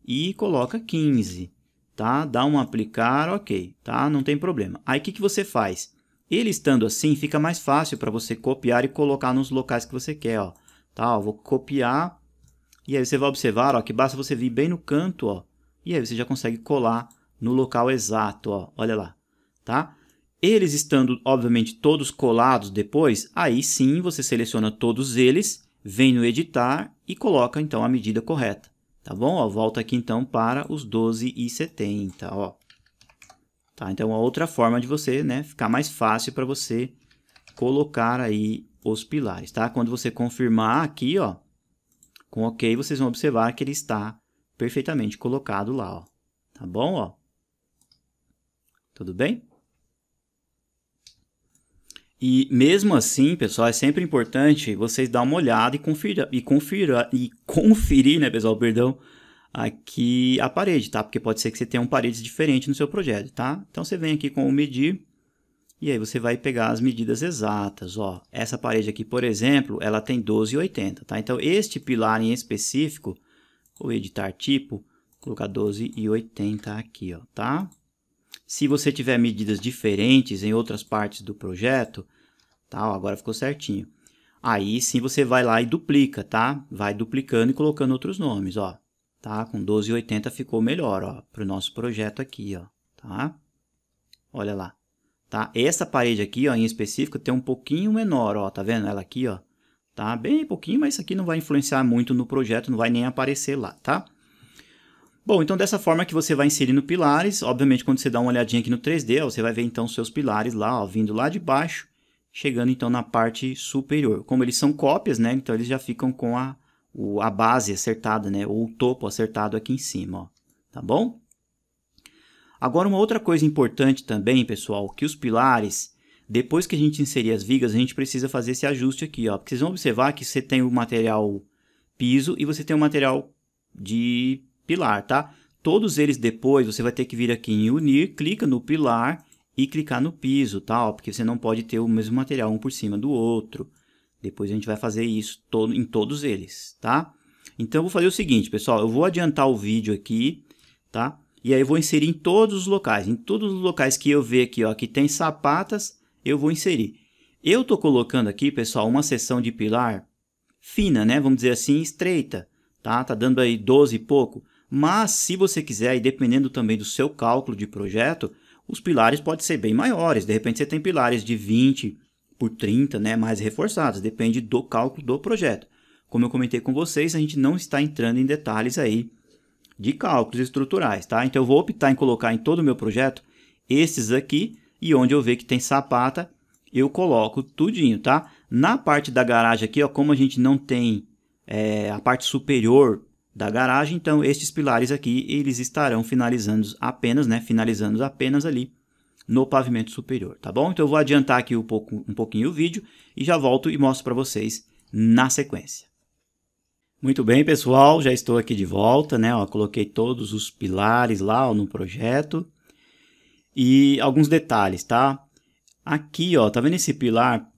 e coloca 15, tá? Dá um aplicar, ok, tá? Não tem problema. Aí o que você faz? Ele estando assim, fica mais fácil para você copiar e colocar nos locais que você quer, ó. Tá? Ó, vou copiar e aí você vai observar, ó, que basta você vir bem no canto, ó, e aí você já consegue colar no local exato, ó, olha lá, tá? Eles estando, obviamente, todos colados depois, aí sim você seleciona todos eles, vem no editar e coloca então a medida correta, tá bom? Ó, volta aqui então para os 12,70, ó. tá? Então, é uma outra forma de você, né, ficar mais fácil para você colocar aí os pilares, tá? Quando você confirmar aqui, ó, com OK, vocês vão observar que ele está perfeitamente colocado lá, ó. Tá bom, ó? Tudo bem? E mesmo assim, pessoal, é sempre importante vocês dar uma olhada e conferir, né, pessoal, perdão, aqui a parede, tá? Porque pode ser que você tenha paredes diferentes no seu projeto, tá? Então você vem aqui com o medir e aí você vai pegar as medidas exatas, ó. Essa parede aqui, por exemplo, ela tem 12,80, tá? Então este pilar em específico, vou editar tipo, colocar 12,80 aqui, ó, tá? Se você tiver medidas diferentes em outras partes do projeto, tá? Ó, agora ficou certinho. Aí sim você vai lá e duplica, tá? Vai duplicando e colocando outros nomes, ó. Tá? Com 12,80 ficou melhor, ó, para o nosso projeto aqui, ó, tá? Olha lá, tá? Essa parede aqui, ó, em específico, tem um pouquinho menor, ó, tá vendo? Ela aqui, ó, tá? Bem pouquinho, mas isso aqui não vai influenciar muito no projeto, não vai nem aparecer lá, tá? Bom, então dessa forma que você vai inserindo pilares, obviamente quando você dá uma olhadinha aqui no 3D, ó, você vai ver então os seus pilares lá, ó, vindo lá de baixo, chegando então na parte superior. Como eles são cópias, né, então eles já ficam com a base acertada, né, ou o topo acertado aqui em cima, ó, tá bom? Agora uma outra coisa importante também, pessoal, que os pilares, depois que a gente inserir as vigas, a gente precisa fazer esse ajuste aqui, ó, porque vocês vão observar que você tem o material piso e você tem o material de pilar, tá? Todos eles depois você vai ter que vir aqui em unir, clica no pilar e clicar no piso, tá? Ó, porque você não pode ter o mesmo material um por cima do outro. Depois a gente vai fazer isso em todos eles, tá? Então eu vou fazer o seguinte, pessoal, eu vou adiantar o vídeo aqui, tá? E aí eu vou inserir em todos os locais. Em todos os locais que eu ver aqui, ó, que tem sapatas, eu vou inserir. Eu tô colocando aqui, pessoal, uma seção de pilar fina, né? Vamos dizer assim, estreita, tá? Tá dando aí 12 e pouco. Mas se você quiser, e dependendo também do seu cálculo de projeto, os pilares podem ser bem maiores. De repente você tem pilares de 20 por 30, né? Mais reforçados. Depende do cálculo do projeto. Como eu comentei com vocês, a gente não está entrando em detalhes aí de cálculos estruturais, tá? Então eu vou optar em colocar em todo o meu projeto esses aqui, e onde eu ver que tem sapata, eu coloco tudinho, tá? Na parte da garagem aqui, ó, como a gente não tem a parte superior da garagem, então estes pilares aqui, eles estarão finalizando apenas ali no pavimento superior, tá bom? Então eu vou adiantar aqui um pouquinho o vídeo e já volto e mostro para vocês na sequência. Muito bem, pessoal, já estou aqui de volta, né? Ó, coloquei todos os pilares lá, ó, no projeto. E alguns detalhes, tá? Aqui, ó, tá vendo esse pilar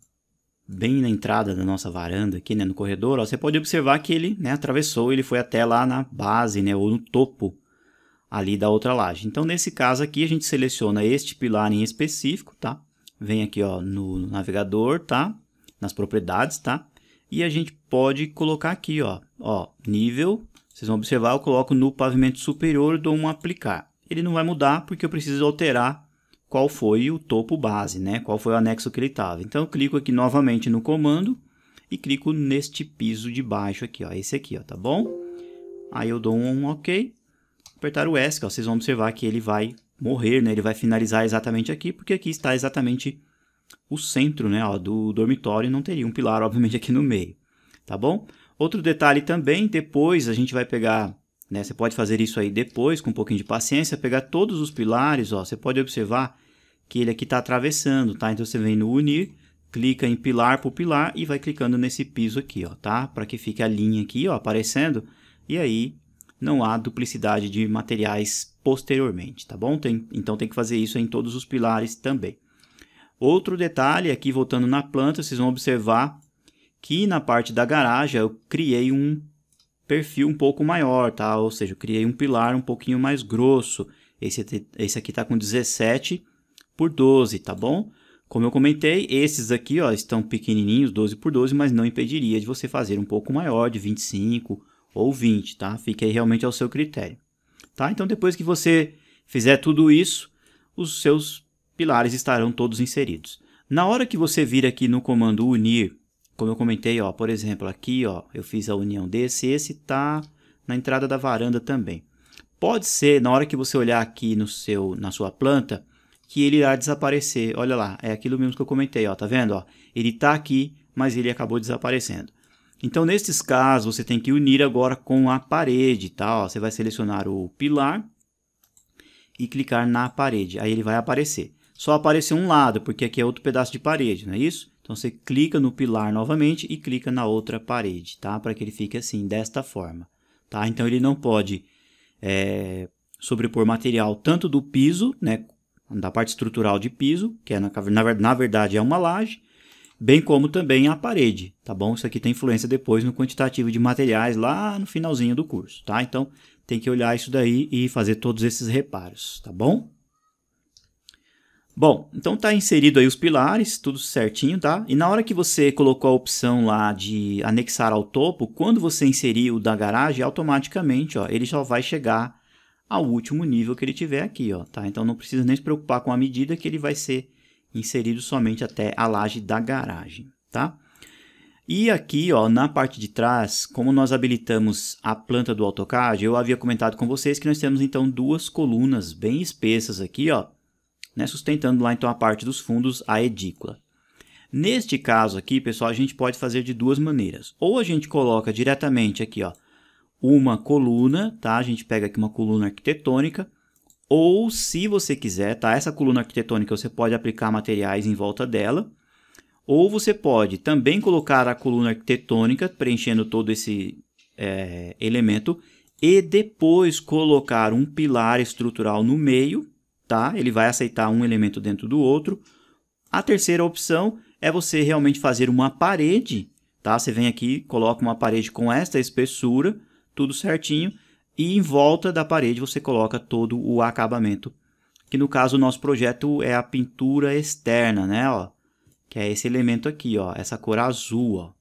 bem na entrada da nossa varanda aqui, né, no corredor, ó, você pode observar que ele, né, atravessou, ele foi até lá na base, né, ou no topo ali da outra laje. Então, nesse caso aqui, a gente seleciona este pilar em específico, tá? Vem aqui, ó, no navegador, tá? Nas propriedades, tá? E a gente pode colocar aqui, ó, nível, vocês vão observar, eu coloco no pavimento superior, dou um aplicar. Ele não vai mudar porque eu preciso alterar qual foi o topo base, né? Qual foi o anexo que ele estava. Então eu clico aqui novamente no comando e clico neste piso de baixo aqui, ó, esse aqui, ó, tá bom? Aí eu dou um OK, apertar o ESC, ó, vocês vão observar que ele vai morrer, né? Ele vai finalizar exatamente aqui, porque aqui está exatamente o centro, né, ó, do dormitório, não teria um pilar, obviamente, aqui no meio, tá bom? Outro detalhe também, depois a gente vai pegar, né, você pode fazer isso aí depois, com um pouquinho de paciência, pegar todos os pilares, ó, você pode observar que ele aqui está atravessando, tá? Então você vem no unir, clica em pilar por pilar e vai clicando nesse piso aqui, ó, tá? Para que fique a linha aqui, ó, aparecendo, e aí não há duplicidade de materiais posteriormente, tá bom? Então tem que fazer isso em todos os pilares também. Outro detalhe, aqui voltando na planta, vocês vão observar que na parte da garagem eu criei um perfil um pouco maior, tá? Ou seja, eu criei um pilar um pouquinho mais grosso. Esse aqui está com 17 por 12, tá bom? Como eu comentei, esses aqui, ó, estão pequenininhos, 12 por 12, mas não impediria de você fazer um pouco maior, de 25 ou 20, tá? Fica aí realmente ao seu critério, tá? Então, depois que você fizer tudo isso, os seus pilares estarão todos inseridos. Na hora que você vir aqui no comando unir, como eu comentei, ó, por exemplo, aqui, ó, eu fiz a união esse está na entrada da varanda também. Pode ser, na hora que você olhar aqui na sua planta, que ele irá desaparecer. Olha lá, é aquilo mesmo que eu comentei, ó, tá vendo? Ó, ele está aqui, mas ele acabou desaparecendo. Então, nesses casos, você tem que unir agora com a parede, tá? Ó, você vai selecionar o pilar e clicar na parede, aí ele vai aparecer. Só apareceu um lado, porque aqui é outro pedaço de parede, não é isso? Então, você clica no pilar novamente e clica na outra parede, tá? Para que ele fique assim, desta forma, tá? Então, ele não pode sobrepor material tanto do piso, né? Da parte estrutural de piso, que é na verdade é uma laje, bem como também a parede, tá bom? Isso aqui tem influência depois no quantitativo de materiais lá no finalzinho do curso, tá? Então, tem que olhar isso daí e fazer todos esses reparos, tá bom? Bom, então tá inserido aí os pilares, tudo certinho, tá? E na hora que você colocou a opção lá de anexar ao topo, quando você inserir o da garagem, automaticamente, ó, ele só vai chegar ao último nível que ele tiver aqui, ó, tá? Então não precisa nem se preocupar com a medida, que ele vai ser inserido somente até a laje da garagem, tá? E aqui, ó, na parte de trás, como nós habilitamos a planta do AutoCAD, eu havia comentado com vocês que nós temos então duas colunas bem espessas aqui, ó, né, sustentando lá então a parte dos fundos, a edícula. Neste caso aqui, pessoal, a gente pode fazer de duas maneiras. Ou a gente coloca diretamente aqui, ó, uma coluna, tá? A gente pega aqui uma coluna arquitetônica, ou se você quiser, tá? Essa coluna arquitetônica você pode aplicar materiais em volta dela, ou você pode também colocar a coluna arquitetônica, preenchendo todo esse elemento, e depois colocar um pilar estrutural no meio, tá? Ele vai aceitar um elemento dentro do outro. A terceira opção é você realmente fazer uma parede, tá? Você vem aqui, coloca uma parede com esta espessura, tudo certinho, e em volta da parede você coloca todo o acabamento, que no caso o nosso projeto é a pintura externa, né, ó, que é esse elemento aqui, ó, essa cor azul, ó,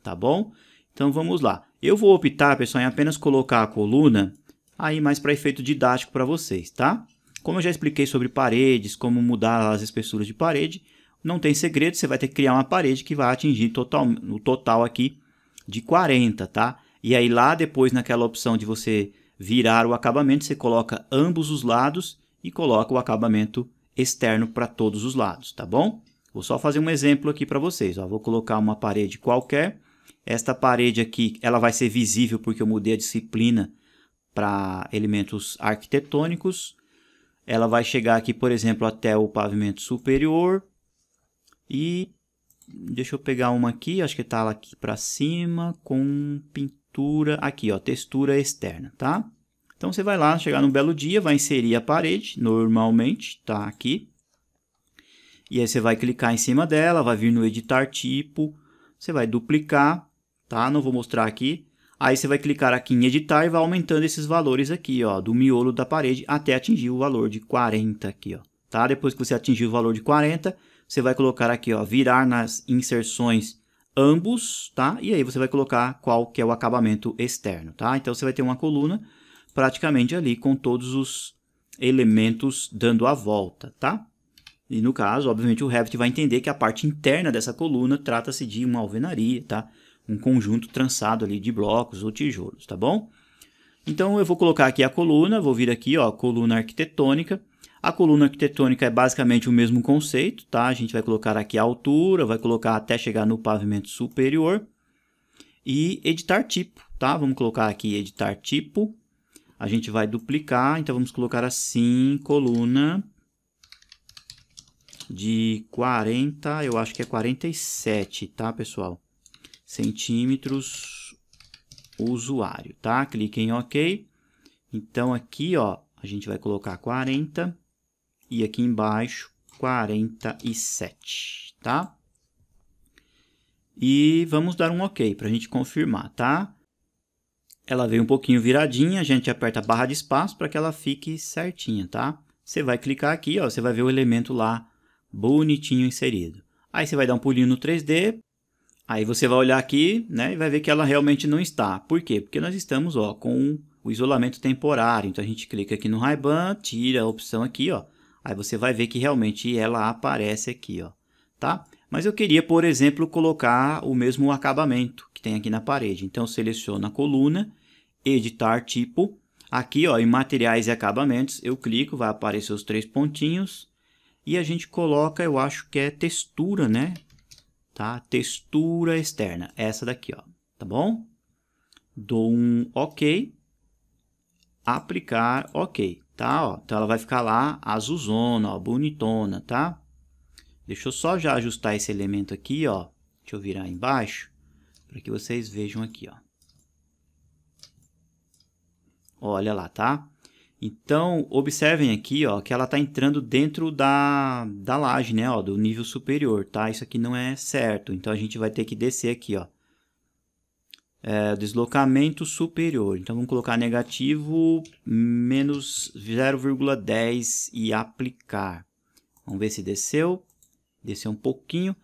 tá bom? Então vamos lá. Eu vou optar, pessoal, em apenas colocar a coluna aí mais para efeito didático para vocês, tá? Como eu já expliquei sobre paredes, como mudar as espessuras de parede, não tem segredo, você vai ter que criar uma parede que vai atingir o total aqui de 40, tá? E aí lá depois naquela opção de você virar o acabamento, você coloca ambos os lados e coloca o acabamento externo para todos os lados, tá bom? Vou só fazer um exemplo aqui para vocês, ó. Vou colocar uma parede qualquer. Esta parede aqui, ela vai ser visível porque eu mudei a disciplina para elementos arquitetônicos. Ela vai chegar aqui, por exemplo, até o pavimento superior. E deixa eu pegar uma aqui, acho que está aqui para cima, com pintura, aqui ó, textura externa, tá? Então você vai lá, chegar num belo dia, vai inserir a parede, normalmente, tá aqui. E aí você vai clicar em cima dela, vai vir no editar tipo, você vai duplicar, tá? Não vou mostrar aqui. Aí você vai clicar aqui em editar e vai aumentando esses valores aqui, ó, do miolo da parede até atingir o valor de 40 aqui, ó, tá? Depois que você atingir o valor de 40, você vai colocar aqui, ó, virar nas inserções ambos, tá? E aí você vai colocar qual que é o acabamento externo, tá? Então você vai ter uma coluna praticamente ali com todos os elementos dando a volta, tá? E no caso, obviamente, o Revit vai entender que a parte interna dessa coluna trata-se de uma alvenaria, tá? Um conjunto trançado ali de blocos ou tijolos, tá bom? Então eu vou colocar aqui a coluna, vou vir aqui, ó, coluna arquitetônica. A coluna arquitetônica é basicamente o mesmo conceito, tá? A gente vai colocar aqui a altura, vai colocar até chegar no pavimento superior. E editar tipo, tá? Vamos colocar aqui editar tipo. A gente vai duplicar, então vamos colocar assim, coluna de 40, eu acho que é 47, tá, pessoal? Centímetros usuário, tá? Clique em OK. Então aqui, ó, a gente vai colocar 40 e aqui embaixo 47, tá? E vamos dar um OK para a gente confirmar, tá? Ela veio um pouquinho viradinha, a gente aperta a barra de espaço para que ela fique certinha, tá? Você vai clicar aqui, ó, você vai ver o elemento lá bonitinho inserido. Aí você vai dar um pulinho no 3D, aí você vai olhar aqui, né, e vai ver que ela realmente não está. Por quê? Porque nós estamos, ó, com o isolamento temporário. Então a gente clica aqui no Ray-Ban, tira a opção aqui, ó. Aí você vai ver que realmente ela aparece aqui, ó, tá? Mas eu queria, por exemplo, colocar o mesmo acabamento que tem aqui na parede. Então seleciono a coluna, editar tipo. Aqui, ó, em materiais e acabamentos, eu clico, vai aparecer os 3 pontinhos. e a gente coloca, eu acho que é textura, né? Tá? Textura externa, essa daqui, ó, tá bom? Dou um OK, aplicar OK, tá? Ó, então ela vai ficar lá azulzona, ó, bonitona, tá? Deixa eu só já ajustar esse elemento aqui, ó. Deixa eu virar embaixo para que vocês vejam aqui, ó. Olha lá, tá? Então, observem aqui, ó, que ela está entrando dentro da laje, né, ó, do nível superior, tá? Isso aqui não é certo, então a gente vai ter que descer aqui, ó. Deslocamento superior. Então, vamos colocar negativo menos 0,10 e aplicar. Vamos ver se desceu. Desceu um pouquinho.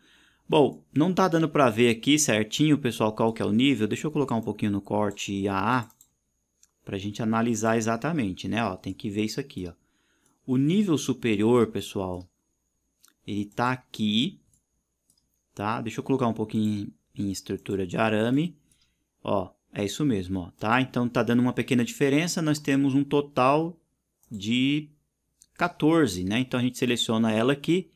Bom, não está dando para ver aqui certinho, pessoal, qual que é o nível. Deixa eu colocar um pouquinho no corte AA para a gente analisar exatamente, né? Ó, tem que ver isso aqui, ó. O nível superior, pessoal, ele está aqui, tá? Deixa eu colocar um pouquinho em estrutura de arame. Ó, é isso mesmo, ó, tá? Então tá dando uma pequena diferença, nós temos um total de 14, né? Então a gente seleciona ela aqui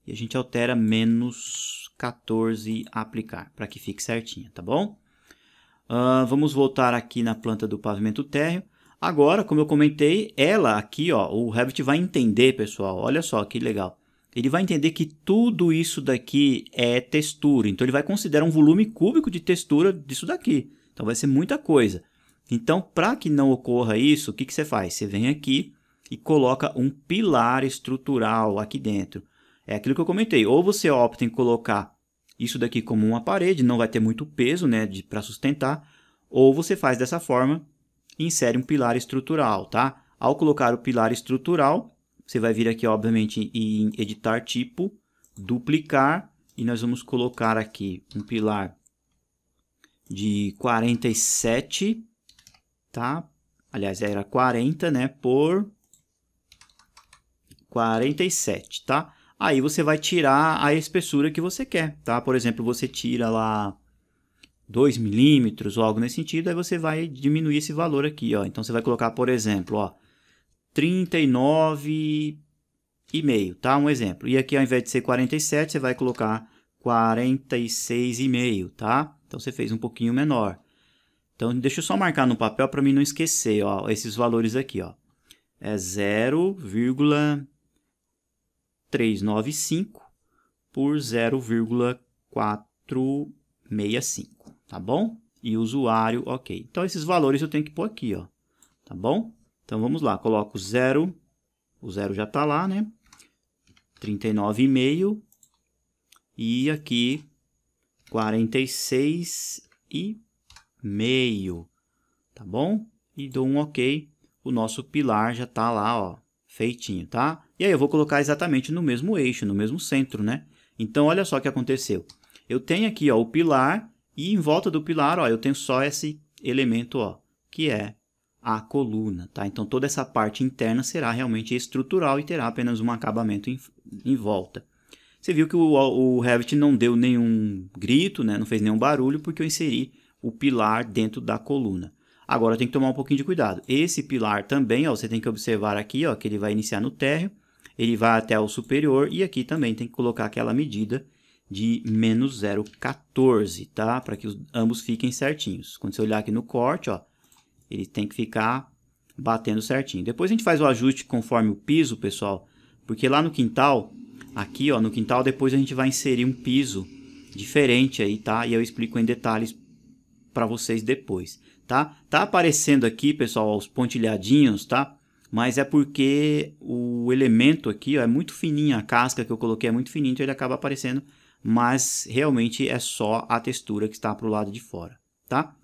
e a gente altera menos 14 aplicar, para que fique certinha, tá bom? Vamos voltar aqui na planta do pavimento térreo. Agora, como eu comentei, ela aqui, ó, o Revit vai entender, pessoal, olha só que legal. Ele vai entender que tudo isso daqui é textura. Então, ele vai considerar um volume cúbico de textura disso daqui. Então, vai ser muita coisa. Então, para que não ocorra isso, o que você faz? Você vem aqui e coloca um pilar estrutural aqui dentro. É aquilo que eu comentei. Ou você opta em colocar isso daqui como uma parede, não vai ter muito peso, né, para sustentar. Ou você faz dessa forma e insere um pilar estrutural, tá? Ao colocar o pilar estrutural, você vai vir aqui, obviamente, em editar tipo, duplicar, e nós vamos colocar aqui um pilar de 47, tá? Aliás, era 40, né, por 47, tá? Aí você vai tirar a espessura que você quer, tá? Por exemplo, você tira lá 2 milímetros ou algo nesse sentido, aí você vai diminuir esse valor aqui, ó. Então, você vai colocar, por exemplo, ó, 39,5, tá? Um exemplo. E aqui, ao invés de ser 47, você vai colocar 46,5, tá? Então, você fez um pouquinho menor. Então, deixa eu só marcar no papel para mim não esquecer, ó, esses valores aqui, ó. É 0,395 por 0,465, tá bom? E usuário, ok. Então, esses valores eu tenho que pôr aqui, ó, tá bom? Então, vamos lá, coloco 0, o 0 já está lá, né? 39,5 e aqui 46,5, tá bom? E dou um ok, o nosso pilar já está lá, ó, feitinho, tá? E aí eu vou colocar exatamente no mesmo eixo, no mesmo centro, né? Então, olha só o que aconteceu. Eu tenho aqui, ó, o pilar e em volta do pilar, ó, eu tenho só esse elemento, ó, que é a coluna, tá? Então, toda essa parte interna será realmente estrutural e terá apenas um acabamento em volta. Você viu que o Revit não deu nenhum grito, né? Não fez nenhum barulho, porque eu inseri o pilar dentro da coluna. Agora, tem que tomar um pouquinho de cuidado. Esse pilar também, ó, você tem que observar aqui, ó, que ele vai iniciar no térreo, ele vai até o superior, e aqui também tem que colocar aquela medida de menos 0,14, tá? Para que ambos fiquem certinhos. Quando você olhar aqui no corte, ó, ele tem que ficar batendo certinho. Depois a gente faz o ajuste conforme o piso, pessoal, porque lá no quintal, aqui, ó, no quintal, depois a gente vai inserir um piso diferente aí, tá? E eu explico em detalhes para vocês depois, tá? Tá aparecendo aqui, pessoal, os pontilhadinhos, tá? Mas é porque o elemento aqui, ó, é muito fininho, a casca que eu coloquei é muito fininho, então ele acaba aparecendo, mas realmente é só a textura que está para o lado de fora, tá?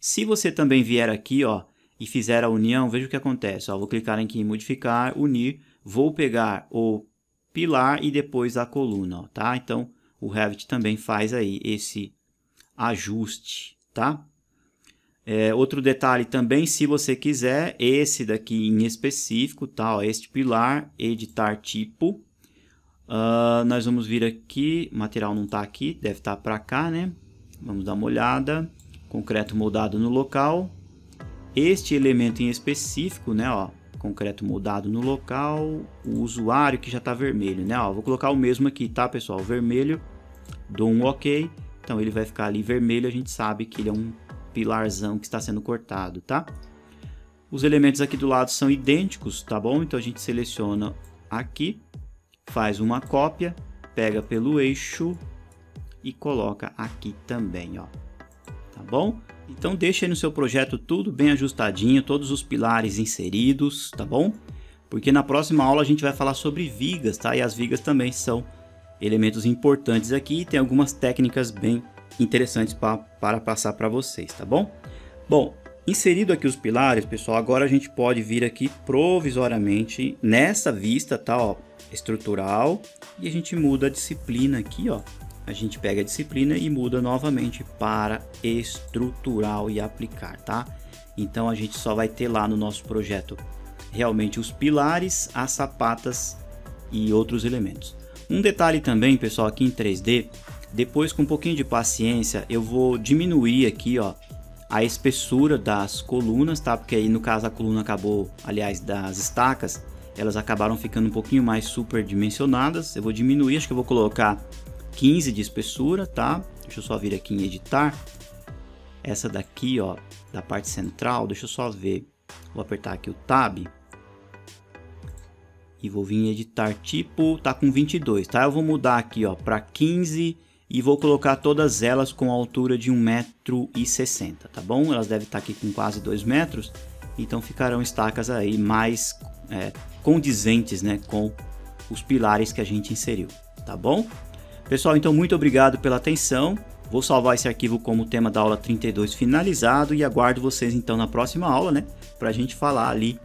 Se você também vier aqui, ó, e fizer a união, veja o que acontece. Ó, vou clicar aqui em modificar, unir, vou pegar o pilar e depois a coluna, ó, tá? Então, o Revit também faz aí esse ajuste, tá? Outro detalhe também, se você quiser, esse daqui em específico, tá? Ó, este pilar, editar tipo. Nós vamos vir aqui, o material não está aqui, deve estar para cá, né? Vamos dar uma olhada. Concreto moldado no local. Este elemento em específico, né, ó, concreto moldado no local, o usuário que já está vermelho, né? Ó, vou colocar o mesmo aqui, tá, pessoal? Vermelho, dou um OK, então ele vai ficar ali vermelho, a gente sabe que ele é um pilarzão que está sendo cortado, tá? Os elementos aqui do lado são idênticos, tá bom? Então a gente seleciona aqui, faz uma cópia, pega pelo eixo e coloca aqui também, ó. Tá bom? Então deixa aí no seu projeto tudo bem ajustadinho, todos os pilares inseridos, tá bom? Porque na próxima aula a gente vai falar sobre vigas, tá? E as vigas também são elementos importantes aqui e tem algumas técnicas bem interessantes para passar para vocês, tá bom? Bom, inserido aqui os pilares, pessoal, agora a gente pode vir aqui provisoriamente nessa vista, tá? Ó, estrutural, e a gente muda a disciplina aqui, ó. A gente pega a disciplina e muda novamente para estrutural e aplicar, tá? Então a gente só vai ter lá no nosso projeto realmente os pilares, as sapatas e outros elementos. Um detalhe também, pessoal, aqui em 3D, depois com um pouquinho de paciência eu vou diminuir aqui, ó, a espessura das colunas, tá? Porque aí no caso a coluna acabou, aliás, das estacas, elas acabaram ficando um pouquinho mais superdimensionadas. Eu vou diminuir, acho que eu vou colocar 15 de espessura, tá? Deixa eu só vir aqui em editar. Essa daqui, ó, da parte central, deixa eu só ver. Vou apertar aqui o Tab. E vou vir em editar tipo, tá com 22, tá? Eu vou mudar aqui, ó, para 15 e vou colocar todas elas com a altura de 1,60 m, tá bom? Elas devem estar aqui com quase 2 metros, então ficarão estacas aí mais condizentes, né, com os pilares que a gente inseriu, tá bom? Pessoal, então muito obrigado pela atenção. Vou salvar esse arquivo como tema da aula 32 finalizado e aguardo vocês então na próxima aula, né, para a gente falar ali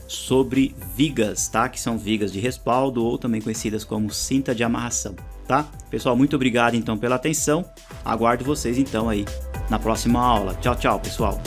sobre vigas, tá? Que são vigas de respaldo ou também conhecidas como cinta de amarração, tá? Pessoal, muito obrigado então pela atenção. Aguardo vocês então aí na próxima aula. Tchau, tchau, pessoal.